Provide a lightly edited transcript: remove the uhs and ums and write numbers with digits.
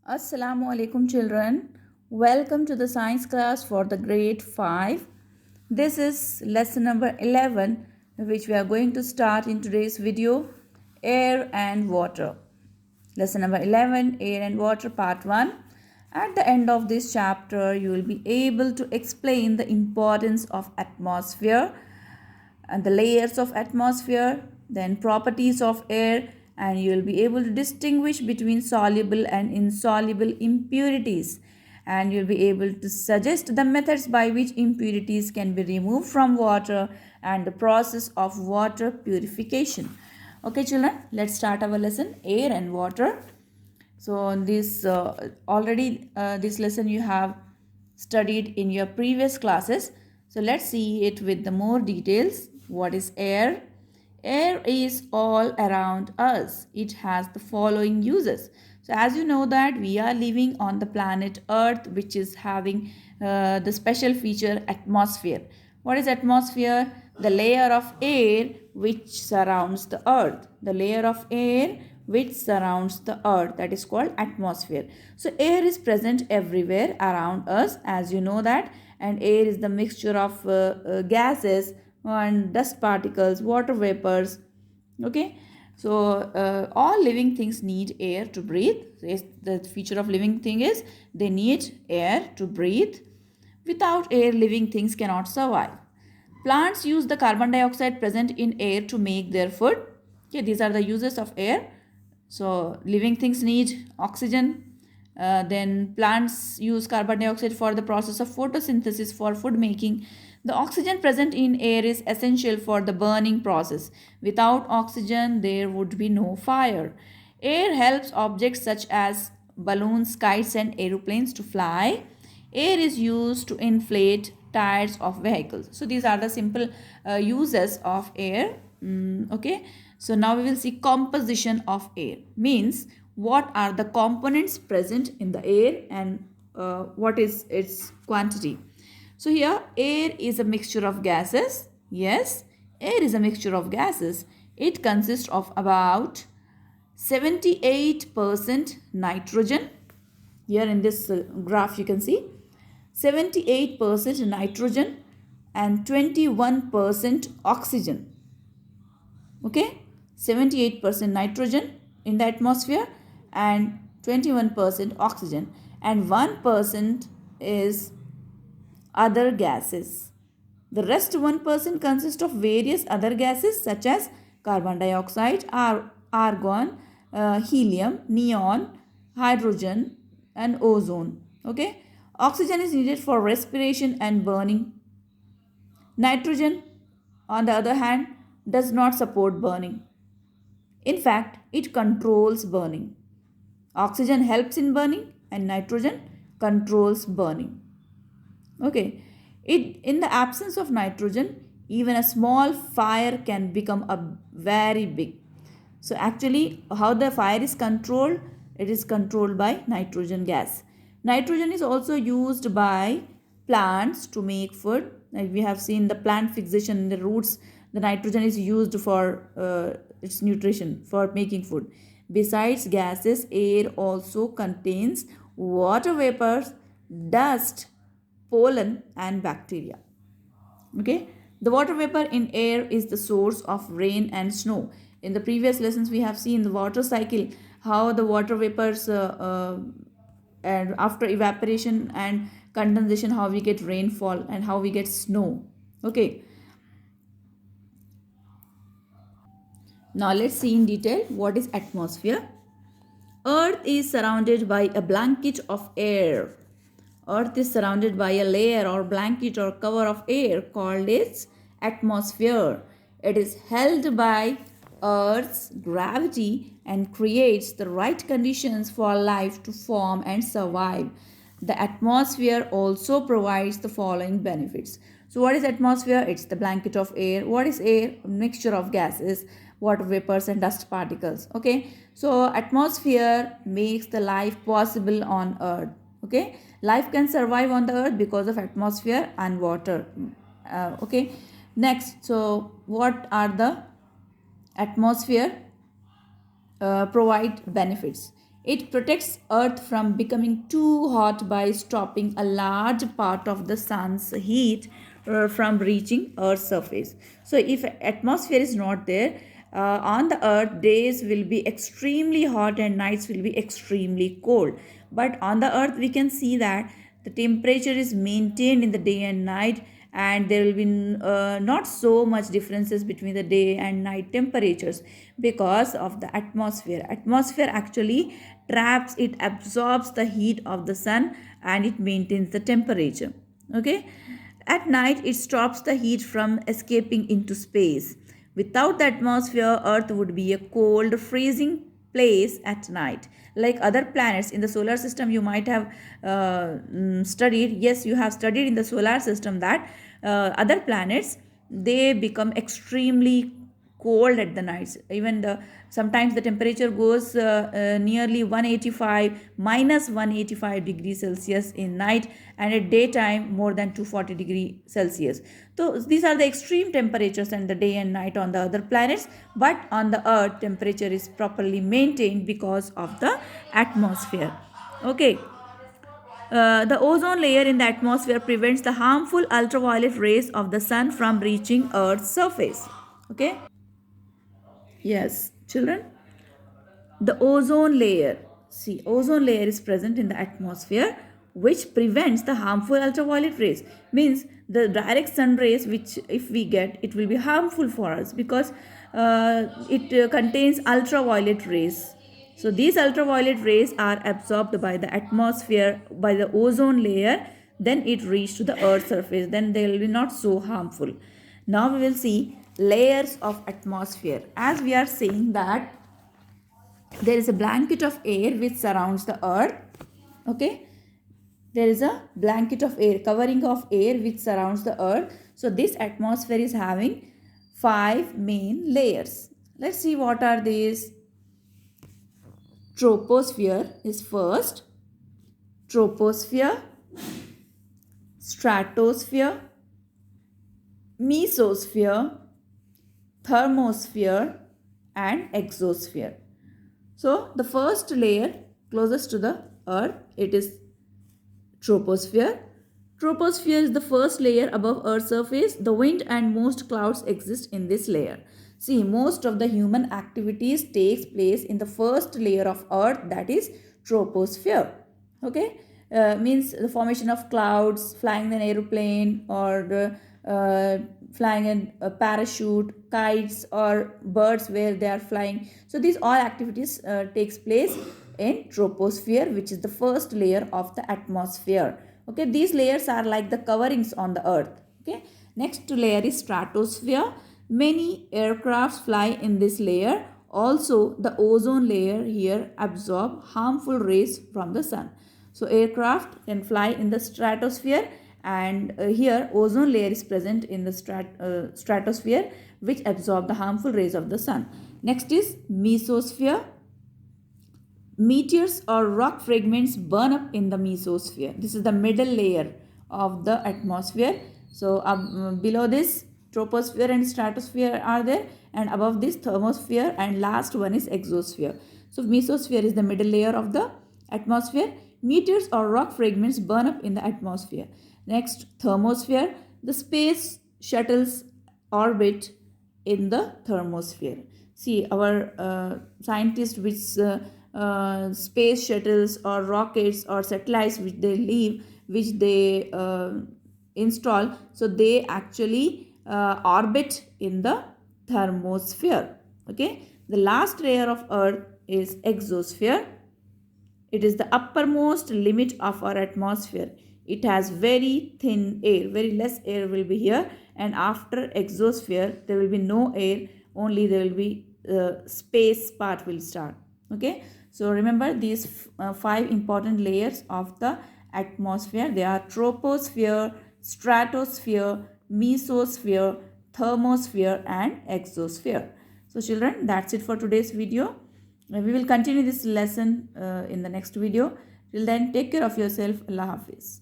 Assalamu alaikum children. Welcome to the science class for the grade 5. This is lesson number 11 which we are going to start in today's video, air and water. Lesson number 11, air and water part 1. At the end of this chapter you will be able to explain the importance of atmosphere and the layers of atmosphere, then properties of air, and you will be able to distinguish between soluble and insoluble impurities, and you'll be able to suggest the methods by which impurities can be removed from water and the process of water purification. Okay children, let's start our lesson, air and water. So this already this lesson you have studied in your previous classes. So let's see it with the more details. What is air? Air is all around us. It has the following uses. So as you know that we are living on the planet Earth, which is having the special feature atmosphere. What is atmosphere? The layer of air which surrounds the earth. The layer of air which surrounds the earth, that is called atmosphere. So air is present everywhere around us, as you know that, and air is the mixture of gases and dust particles, water vapors. Okay, so all living things need air to breathe. Yes, the feature of living thing is they need air to breathe. Without air, living things cannot survive. Plants use the carbon dioxide present in air to make their food. Okay, these are the uses of air. So living things need oxygen. Then plants use carbon dioxide for the process of photosynthesis for food making. The oxygen present in air is essential for the burning process. Without oxygen, there would be no fire. Air helps objects such as balloons, kites, and aeroplanes to fly. Air is used to inflate tires of vehicles. So these are the simple uses of air. Okay, so now we will see composition of air. Means what are the components present in the air and what is its quantity. So here air is a mixture of gases. Yes, air is a mixture of gases. It consists of about 78% nitrogen. Here in this graph you can see 78% nitrogen and 21% oxygen. Okay, 78% nitrogen in the atmosphere and 21% oxygen, and 1% is other gases. The rest 1% consists of various other gases such as carbon dioxide, argon, helium, neon, hydrogen, and ozone. Okay, oxygen is needed for respiration and burning. Nitrogen, on the other hand, does not support burning. In fact, it controls burning. Oxygen helps in burning and nitrogen controls burning. Okay. In the absence of nitrogen, even a small fire can become a very big. So actually, how the fire is controlled? It is controlled by nitrogen gas. Nitrogen is also used by plants to make food. Like we have seen the plant fixation in the roots, the nitrogen is used for its nutrition, for making food. Besides gases, air also contains water vapors, dust, pollen, and bacteria. Okay, the water vapor in air is the source of rain and snow. In the previous lessons we have seen the water cycle, how the water vapors and after evaporation and condensation, how we get rainfall and how we get snow. Okay, now let's see in detail what is atmosphere. Earth is surrounded by a blanket of air. Earth is surrounded by a layer or blanket or cover of air called its atmosphere. It is held by Earth's gravity and creates the right conditions for life to form and survive. The atmosphere also provides the following benefits. So, what is atmosphere? It's the blanket of air. What is air? A mixture of gases, water vapors, and dust particles. Okay, so atmosphere makes the life possible on Earth. Okay, life can survive on the Earth because of atmosphere and water. Okay, next, so what are the atmosphere provide benefits? It protects Earth from becoming too hot by stopping a large part of the sun's heat from reaching Earth's surface. So, if atmosphere is not there, on the Earth, days will be extremely hot and nights will be extremely cold. But on the Earth, we can see that the temperature is maintained in the day and night, and there will be not so much differences between the day and night temperatures because of the atmosphere actually traps, it absorbs the heat of the sun, and it maintains the temperature. Okay, at night it stops the heat from escaping into space. Without the atmosphere, Earth would be a cold, freezing place at night. Like other planets in the solar system, you might have studied. Yes, you have studied in the solar system that other planets, they become extremely cold at the nights. Even the sometimes the temperature goes nearly 185 minus 185 degrees Celsius in night, and at daytime more than 240 degree Celsius. So these are the extreme temperatures and the day and night on the other planets, but on the Earth temperature is properly maintained because of the atmosphere. Okay. The ozone layer in the atmosphere prevents the harmful ultraviolet rays of the sun from reaching Earth's surface. Okay. Yes, children. The ozone layer. See, ozone layer is present in the atmosphere, which prevents the harmful ultraviolet rays. Means the direct sun rays, which if we get, it will be harmful for us because it contains ultraviolet rays. So these ultraviolet rays are absorbed by the atmosphere, by the ozone layer, then it reaches to the earth's surface, then they will be not so harmful. Now we will see layers of atmosphere. As we are saying that there is a blanket of air which surrounds the earth. Okay, there is a blanket of air, covering of air which surrounds the earth. So this atmosphere is having 5 main layers. Let's see what are these. Troposphere is first. Troposphere, stratosphere, mesosphere, thermosphere, and exosphere. So the first layer closest to the earth, it is troposphere. Troposphere is the first layer above earth's surface. The wind and most clouds exist in this layer. See, most of the human activities takes place in the first layer of earth, that is troposphere. Okay, means the formation of clouds, flying an aeroplane, or flying in a parachute, kites, or birds where they are flying. So these all activities takes place in troposphere, which is the first layer of the atmosphere. Okay, these layers are like the coverings on the earth. Okay, next layer is stratosphere. Many aircrafts fly in this layer. Also, the ozone layer here absorb harmful rays from the sun. So aircraft can fly in the stratosphere, and here ozone layer is present in the stratosphere, which absorb the harmful rays of the sun. Next is mesosphere. Meteors or rock fragments burn up in the mesosphere. This is the middle layer of the atmosphere. So below this, troposphere and stratosphere are there, and above this, thermosphere, and last one is exosphere. So mesosphere is the middle layer of the atmosphere. Meteors or rock fragments burn up in the atmosphere. Next, thermosphere. The space shuttles orbit in the thermosphere. See, our scientists which space shuttles or rockets or satellites which they leave, which they install, so they actually orbit in the thermosphere. Okay, the last layer of earth is exosphere. It is the uppermost limit of our atmosphere. It has very thin air, very less air will be here, and after exosphere there will be no air, only there will be space part will start. Okay, so remember these 5 important layers of the atmosphere. They are troposphere, stratosphere, mesosphere, thermosphere, and exosphere. So children, that's it for today's video. We will continue this lesson in the next video. Till then, take care of yourself. Allah Hafiz.